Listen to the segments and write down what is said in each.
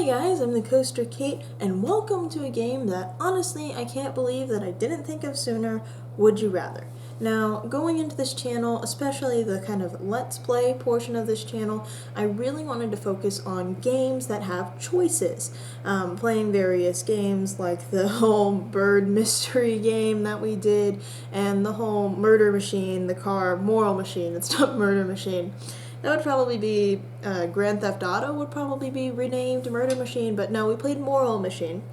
Hey guys, I'm the Coaster Kate, and welcome to a game that, honestly, I can't believe that I didn't think of sooner, Would You Rather. Now, going into this channel, especially the kind of Let's Play portion of this channel, I really wanted to focus on games that have choices. Playing various games like the whole bird mystery game that we did, and the whole murder machine, the car moral machine, it's not murder machine. That would probably be, Grand Theft Auto would probably be renamed Murder Machine, but no, we played Moral Machine.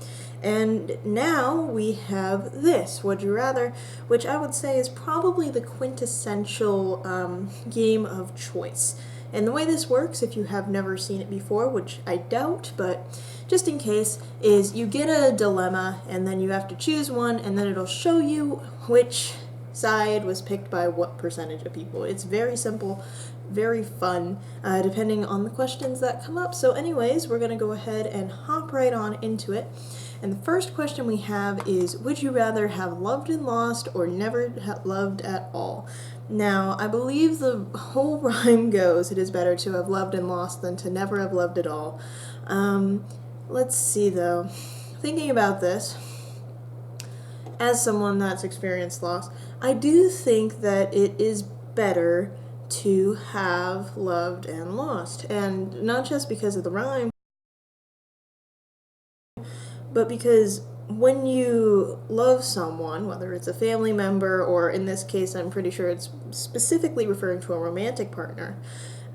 And now we have this, Would You Rather, which I would say is probably the quintessential game of choice. And the way this works, if you have never seen it before, which I doubt, but just in case, is you get a dilemma, and then you have to choose one, and then it'll show you which side was picked by what percentage of people. It's very simple, very fun, depending on the questions that come up. So anyways, we're going to go ahead and hop right on into it. And the first question we have is, would you rather have loved and lost or never loved at all? Now, I believe the whole rhyme goes, it is better to have loved and lost than to never have loved at all. Let's see though. Thinking about this, as someone that's experienced loss, I do think that it is better to have loved and lost. And not just because of the rhyme, but because when you love someone, whether it's a family member or in this case I'm pretty sure it's specifically referring to a romantic partner,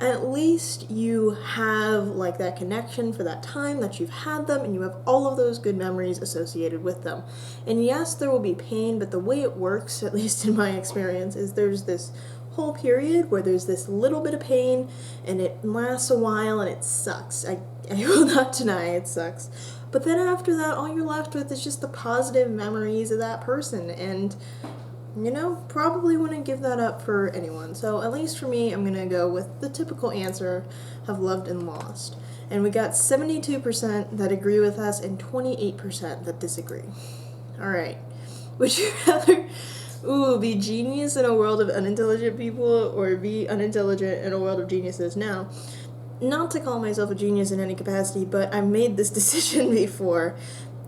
at least you have like that connection for that time that you've had them, and you have all of those good memories associated with them. And yes, there will be pain, but the way it works, at least in my experience, is there's this whole period where there's this little bit of pain and it lasts a while and it sucks. I will not deny it sucks. But then after that, all you're left with is just the positive memories of that person, and you know, probably wouldn't give that up for anyone. So at least for me, I'm gonna go with the typical answer of loved and lost. And we got 72% that agree with us and 28% that disagree. Alright. Would you rather be genius in a world of unintelligent people or be unintelligent in a world of geniuses? Now, not to call myself a genius in any capacity, but I made this decision before,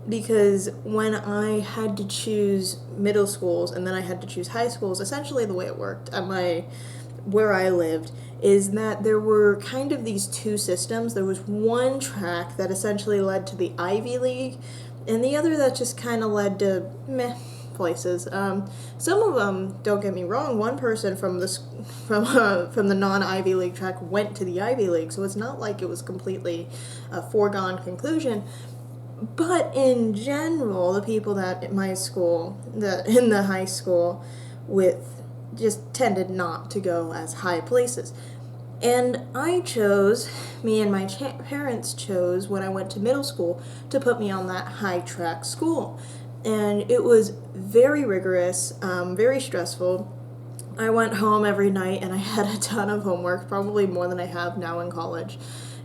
because when I had to choose middle schools and then I had to choose high schools, essentially the way it worked at where I lived is that there were kind of these two systems. There was one track that essentially led to the Ivy League, and the other that just kind of led to meh places. Some of them, don't get me wrong, one person from the non-Ivy League track went to the Ivy League, so it's not like it was completely a foregone conclusion. But in general, the people that at my school, in the high school with, just tended not to go as high places. And I chose, me and my parents chose when I went to middle school to put me on that high track school. And it was very rigorous, very stressful. I went home every night and I had a ton of homework, probably more than I have now in college.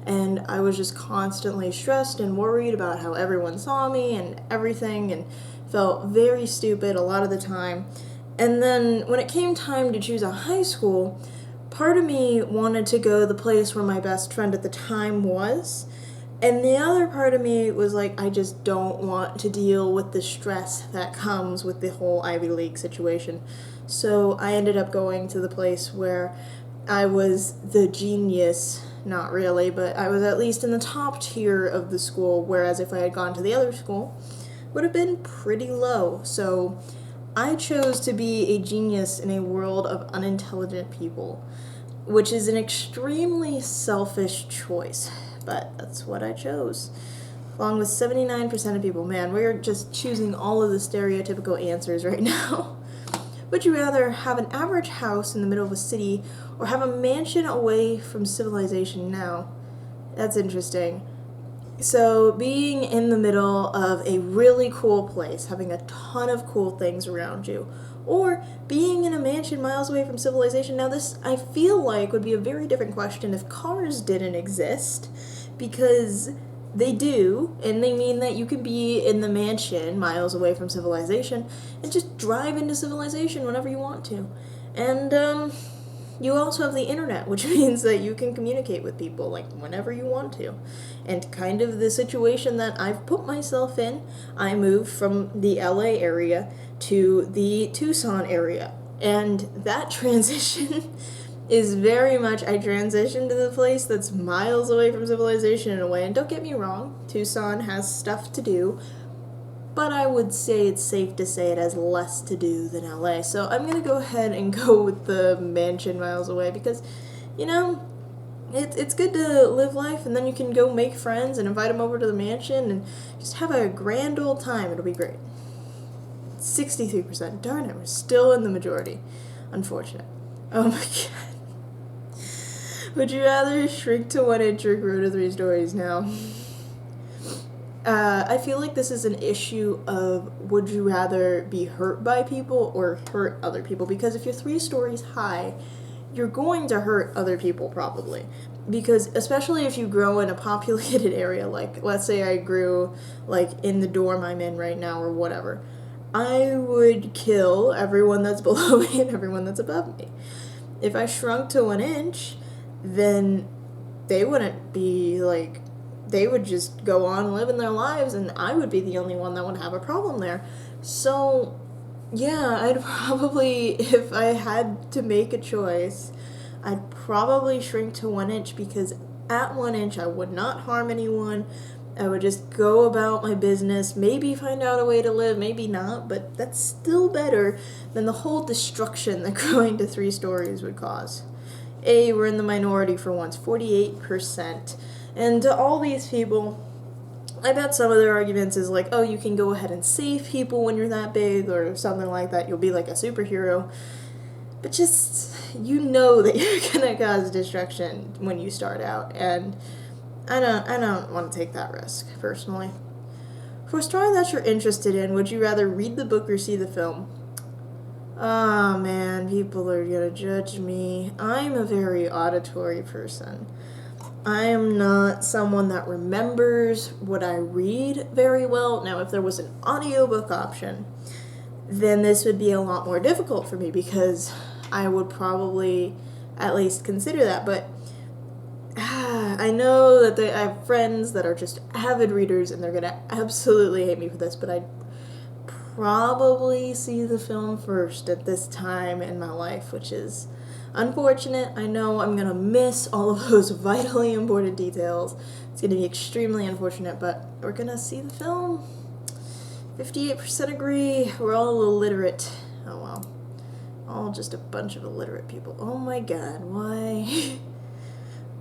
And I was just constantly stressed and worried about how everyone saw me and everything, and felt very stupid a lot of the time. And then when it came time to choose a high school, part of me wanted to go the place where my best friend at the time was, and the other part of me was like, I just don't want to deal with the stress that comes with the whole Ivy League situation. So I ended up going to the place where I was the genius. Not really, but I was at least in the top tier of the school, whereas if I had gone to the other school, it would have been pretty low. So I chose to be a genius in a world of unintelligent people, which is an extremely selfish choice, but that's what I chose. Along with 79% of people. Man, we're just choosing all of the stereotypical answers right now. Would you rather have an average house in the middle of a city or have a mansion away from civilization? Now, that's interesting. So, being in the middle of a really cool place, having a ton of cool things around you, or being in a mansion miles away from civilization. Now, this, I feel like, would be a very different question if cars didn't exist, because they do, and they mean that you can be in the mansion miles away from civilization and just drive into civilization whenever you want to. And, you also have the internet, which means that you can communicate with people like whenever you want to. And kind of the situation that I've put myself in, I moved from the LA area to the Tucson area. And that transition is very much, I transitioned to the place that's miles away from civilization in a way. And don't get me wrong, Tucson has stuff to do, but I would say it's safe to say it has less to do than LA. So I'm going to go ahead and go with the mansion miles away because, you know, it's good to live life, and then you can go make friends and invite them over to the mansion and just have a grand old time. It'll be great. 63%. Darn it, we're still in the majority. Unfortunate. Oh my god. Would you rather shrink to 1 inch or grow to 3 stories now? I feel like this is an issue of would you rather be hurt by people or hurt other people? Because if you're 3 stories high, you're going to hurt other people probably. Because especially if you grow in a populated area, like let's say I grew like in the dorm I'm in right now or whatever, I would kill everyone that's below me and everyone that's above me. If I shrunk to 1 inch, then they wouldn't be like, they would just go on living their lives, and I would be the only one that would have a problem there. So, yeah, I'd probably, if I had to make a choice, I'd probably shrink to 1 inch because at 1 inch I would not harm anyone. I would just go about my business, maybe find out a way to live, maybe not, but that's still better than the whole destruction that growing to 3 stories would cause. We're in the minority for once, 48%. And to all these people, I bet some of their arguments is like, oh, you can go ahead and save people when you're that big or something like that. You'll be like a superhero. But just, you know that you're going to cause destruction when you start out. And I don't want to take that risk, personally. For a story that you're interested in, would you rather read the book or see the film? Oh, man, people are going to judge me. I'm a very auditory person. I am not someone that remembers what I read very well. Now, if there was an audiobook option, then this would be a lot more difficult for me because I would probably at least consider that. But I know that I have friends that are just avid readers and they're going to absolutely hate me for this, but I'd probably see the film first at this time in my life, which is unfortunate. I know I'm going to miss all of those vitally important details. It's going to be extremely unfortunate, but we're going to see the film. 58% agree. We're all illiterate. Oh well. All just a bunch of illiterate people. Oh my god, why?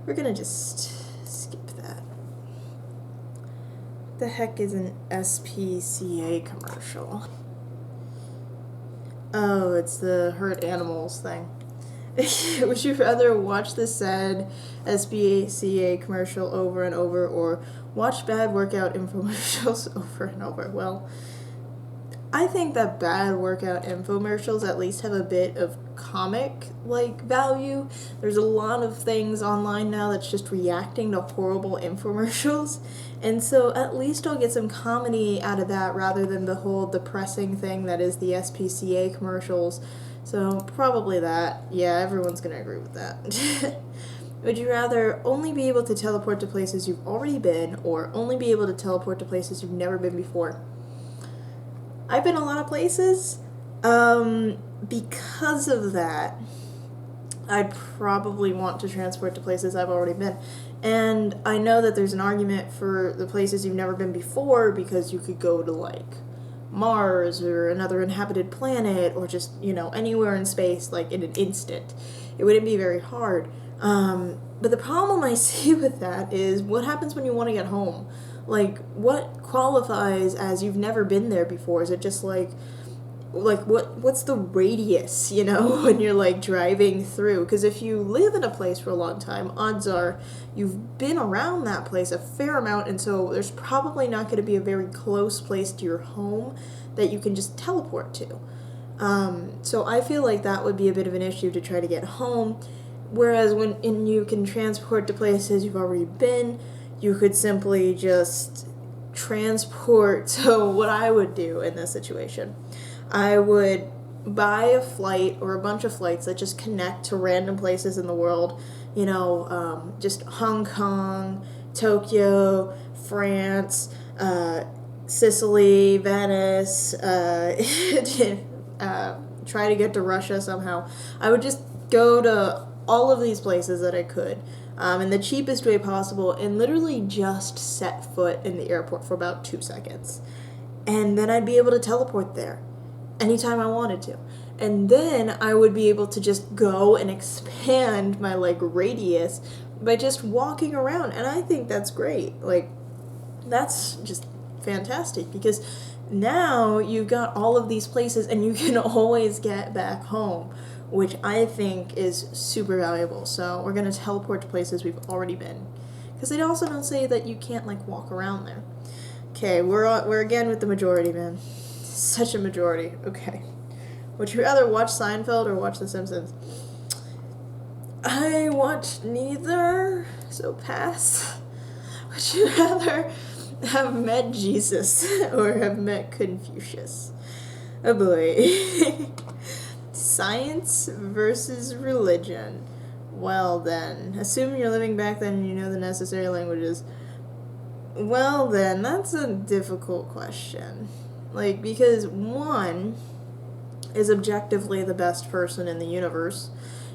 We're going to just skip that. What the heck is an SPCA commercial? Oh, it's the hurt animals thing. Would you rather watch the sad SPCA commercial over and over or watch bad workout infomercials over and over? Well, I think that bad workout infomercials at least have a bit of comic-like value. There's a lot of things online now that's just reacting to horrible infomercials, and so at least I'll get some comedy out of that rather than the whole depressing thing that is the SPCA commercials. So probably that. Yeah, everyone's gonna agree with that. Would you rather only be able to teleport to places you've already been or only be able to teleport to places you've never been before? I've been a lot of places. Because of that, I'd probably want to transport to places I've already been. And I know that there's an argument for the places you've never been before because you could go to, like, Mars or another inhabited planet or just, anywhere in space, like, in an instant. It wouldn't be very hard. But the problem I see with that is what happens when you want to get home? Like, what qualifies as you've never been there before? Is it just what's the radius, when you're, like, driving through? Because if you live in a place for a long time, odds are you've been around that place a fair amount, and so there's probably not going to be a very close place to your home that you can just teleport to. So I feel like that would be a bit of an issue to try to get home, whereas when you can transport to places you've already been, you could simply just transport. So what I would do in this situation, I would buy a flight or a bunch of flights that just connect to random places in the world, just Hong Kong, Tokyo, France, Sicily, Venice, try to get to Russia somehow. I would just go to all of these places that I could in the cheapest way possible and literally just set foot in the airport for about 2 seconds. And then I'd be able to teleport there anytime I wanted to. And then I would be able to just go and expand my radius by just walking around. And I think that's great. That's just fantastic because now you've got all of these places and you can always get back home, which I think is super valuable. So we're going to teleport to places we've already been, because they also don't say that you can't walk around there. Okay, we're again with the majority, man. Such a majority. Okay. Would you rather watch Seinfeld or watch The Simpsons? I watch neither, so pass. Would you rather have met Jesus or have met Confucius? Oh boy. Science versus religion. Well then, assuming you're living back then and you know the necessary languages. Well then, that's a difficult question. Because one is objectively the best person in the universe,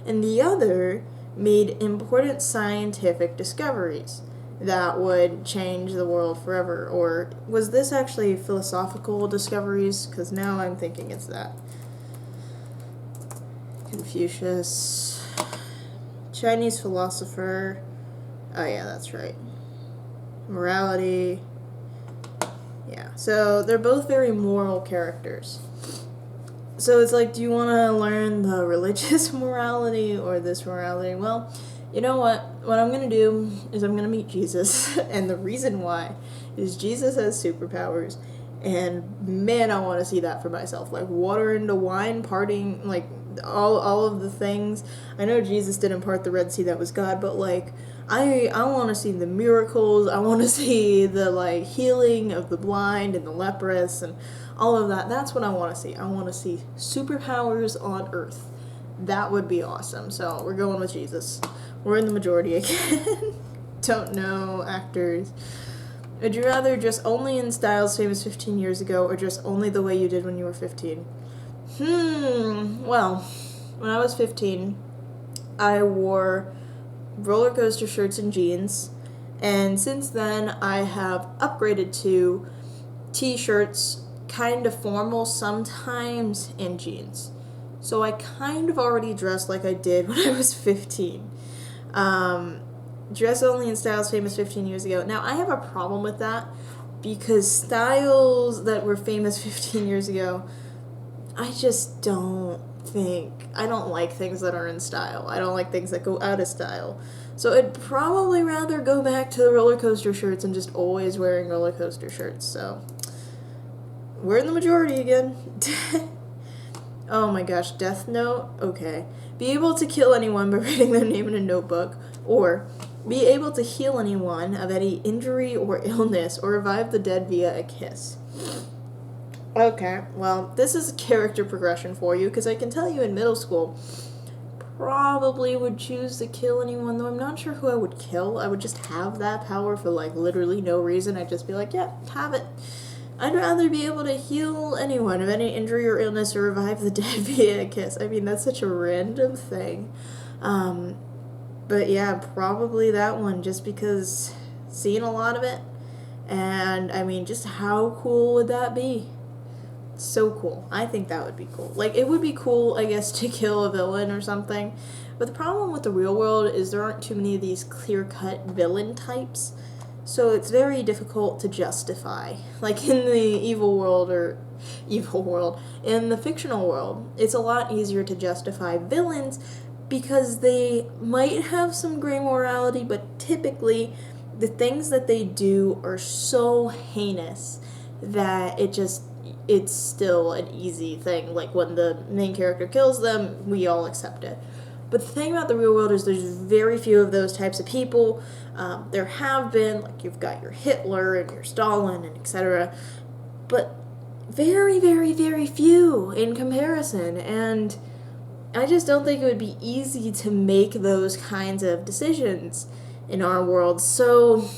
and the other made important scientific discoveries that would change the world forever. Or was this actually philosophical discoveries? Because now I'm thinking it's that. Confucius. Chinese philosopher. Oh yeah, that's right. Morality. Yeah, so they're both very moral characters. So it's do you want to learn the religious morality or this morality? Well, you know what? What I'm going to do is I'm going to meet Jesus. And the reason why is Jesus has superpowers. And man, I want to see that for myself. Water into wine, parting, all of the things. I know Jesus didn't part the Red Sea, that was God, but I want to see the miracles. I want to see the healing of the blind and the leprous and all of that. That's what I want to see. I want to see superpowers on earth. That would be awesome. So we're going with Jesus. We're in the majority again. Don't know actors. Would you rather dress only in styles famous 15 years ago or dress only the way you did when you were 15? Well, when I was 15, I wore roller coaster shirts and jeans, and since then I have upgraded to t-shirts, kind of formal sometimes, and jeans. So I kind of already dress like I did when I was 15. Dress only in styles famous 15 years ago. Now I have a problem with that because styles that were famous 15 years ago, I just don't I don't like things that are in style. I don't like things that go out of style. So I'd probably rather go back to the roller coaster shirts and just always wearing roller coaster shirts. So we're in the majority again. Oh my gosh, Death Note? Okay. Be able to kill anyone by writing their name in a notebook, or be able to heal anyone of any injury or illness, or revive the dead via a kiss. Okay, well, this is a character progression for you, because I can tell you in middle school, probably would choose to kill anyone, though I'm not sure who I would kill. I would just have that power for, literally no reason. I'd just be yeah, have it. I'd rather be able to heal anyone of any injury or illness or revive the dead via a kiss. I mean, that's such a random thing. But yeah, probably that one, just because seen a lot of it. And, I mean, just how cool would that be? So cool. I think that would be cool. It would be cool, I guess, to kill a villain or something. But the problem with the real world is there aren't too many of these clear-cut villain types. So it's very difficult to justify. In the evil world, in the fictional world, it's a lot easier to justify villains because they might have some gray morality, but typically the things that they do are so heinous that it's still an easy thing. When the main character kills them, we all accept it. But the thing about the real world is there's very few of those types of people. There have been, you've got your Hitler and your Stalin and etc. But very, very, very few in comparison. And I just don't think it would be easy to make those kinds of decisions in our world. So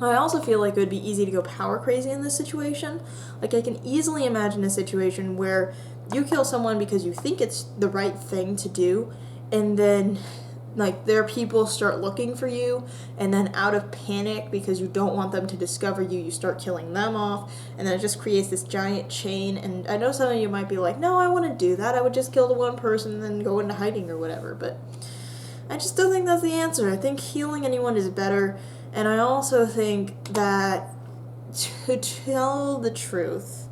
I also feel like it would be easy to go power crazy in this situation. Like, I can easily imagine a situation where you kill someone because you think it's the right thing to do, and then, like, their people start looking for you, and then out of panic, because you don't want them to discover you, you start killing them off, and then it just creates this giant chain. And I know some of you might be like, no, I want to do that. I would just kill the one person and then go into hiding or whatever, but I just don't think that's the answer. I think healing anyone is better. And I also think that, to tell the truth,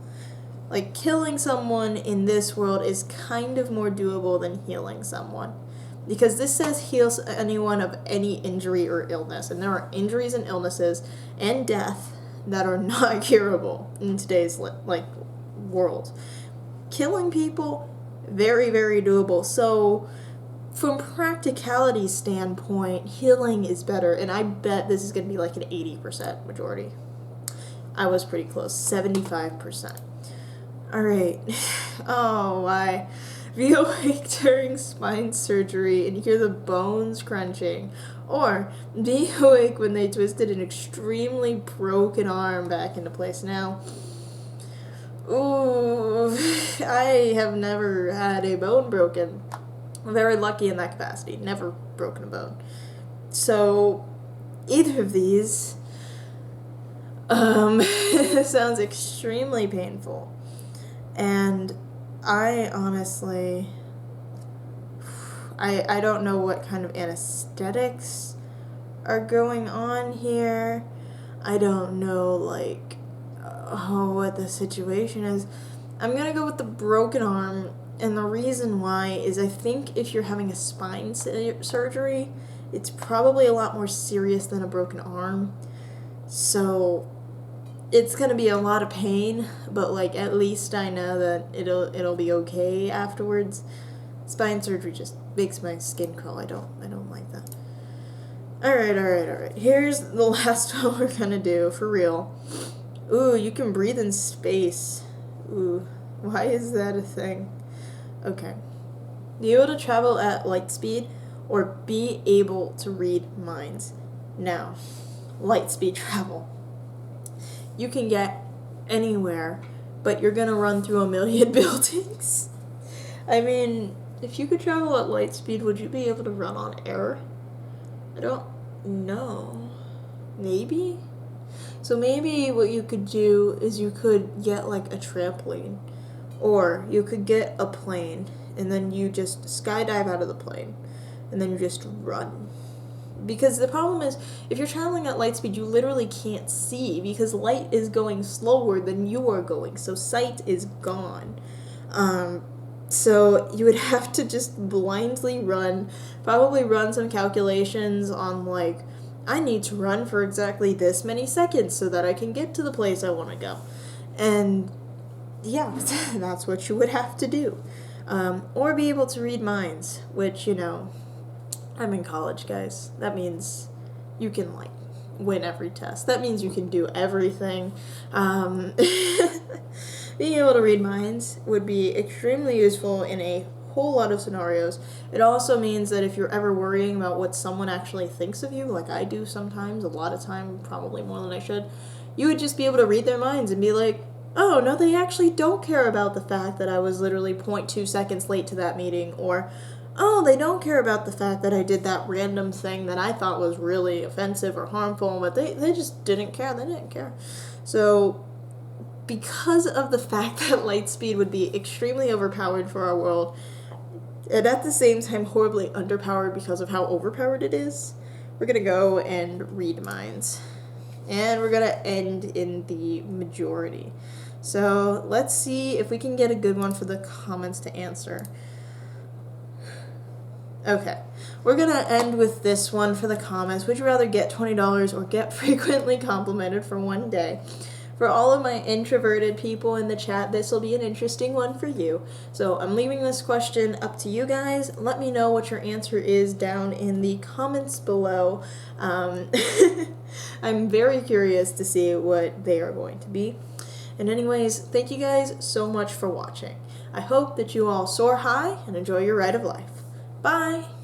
like, killing someone in this world is kind of more doable than healing someone. Because this says heals anyone of any injury or illness. And there are injuries and illnesses and death that are not curable in today's, like, world. Killing people, very, very doable. So, from practicality standpoint, healing is better, and I bet this is going to be like an 80% majority. I was pretty close, 75%. Alright. Oh, why? Be awake during spine surgery and hear the bones crunching. Or be awake when they twisted an extremely broken arm back into place. Now, ooh, I have never had a bone broken. I'm very lucky in that capacity. Never broken a bone. So, either of these sounds extremely painful. And I honestly, I don't know what kind of anesthetics are going on here. I don't know, like, what the situation is. I'm gonna go with the broken arm. And the reason why is I think if you're having a spine surgery, it's probably a lot more serious than a broken arm. So it's going to be a lot of pain, but, like, at least I know that it'll be okay afterwards. Spine surgery just makes my skin crawl. I don't like that. All right. Here's the last one we're going to do for real. Ooh, you can breathe in space. Ooh, why is that a thing? Okay. Be able to travel at light speed or be able to read minds. Now, light speed travel. You can get anywhere, but you're going to run through a million buildings. I mean, if you could travel at light speed, would you be able to run on air? I don't know. Maybe? So maybe what you could do is you could get, like, a trampoline. Or you could get a plane, and then you just skydive out of the plane, and then you just run. Because the problem is, if you're traveling at light speed, you literally can't see, because light is going slower than you are going, so sight is gone. So you would have to just blindly run, probably run some calculations on, like, I need to run for exactly this many seconds so that I can get to the place I want to go. And yeah, that's what you would have to do. Or be able to read minds, which, you know, I'm in college, guys. That means you can, like, win every test. That means you can do everything. Being able to read minds would be extremely useful in a whole lot of scenarios. It also means that if you're ever worrying about what someone actually thinks of you, like I do sometimes, a lot of time, probably more than I should, you would just be able to read their minds and be like, oh, no, they actually don't care about the fact that I was literally 0.2 seconds late to that meeting, or, oh, they don't care about the fact that I did that random thing that I thought was really offensive or harmful, but they just didn't care. They didn't care. So, because of the fact that light speed would be extremely overpowered for our world, and at the same time horribly underpowered because of how overpowered it is, we're going to go and read minds. And we're going to end in the majority. So let's see if we can get a good one for the comments to answer. Okay, we're going to end with this one for the comments. Would you rather get $20 or get frequently complimented for one day? For all of my introverted people in the chat, this will be an interesting one for you. So I'm leaving this question up to you guys. Let me know what your answer is down in the comments below. I'm very curious to see what they are going to be. And anyways, thank you guys so much for watching. I hope that you all soar high and enjoy your ride of life. Bye!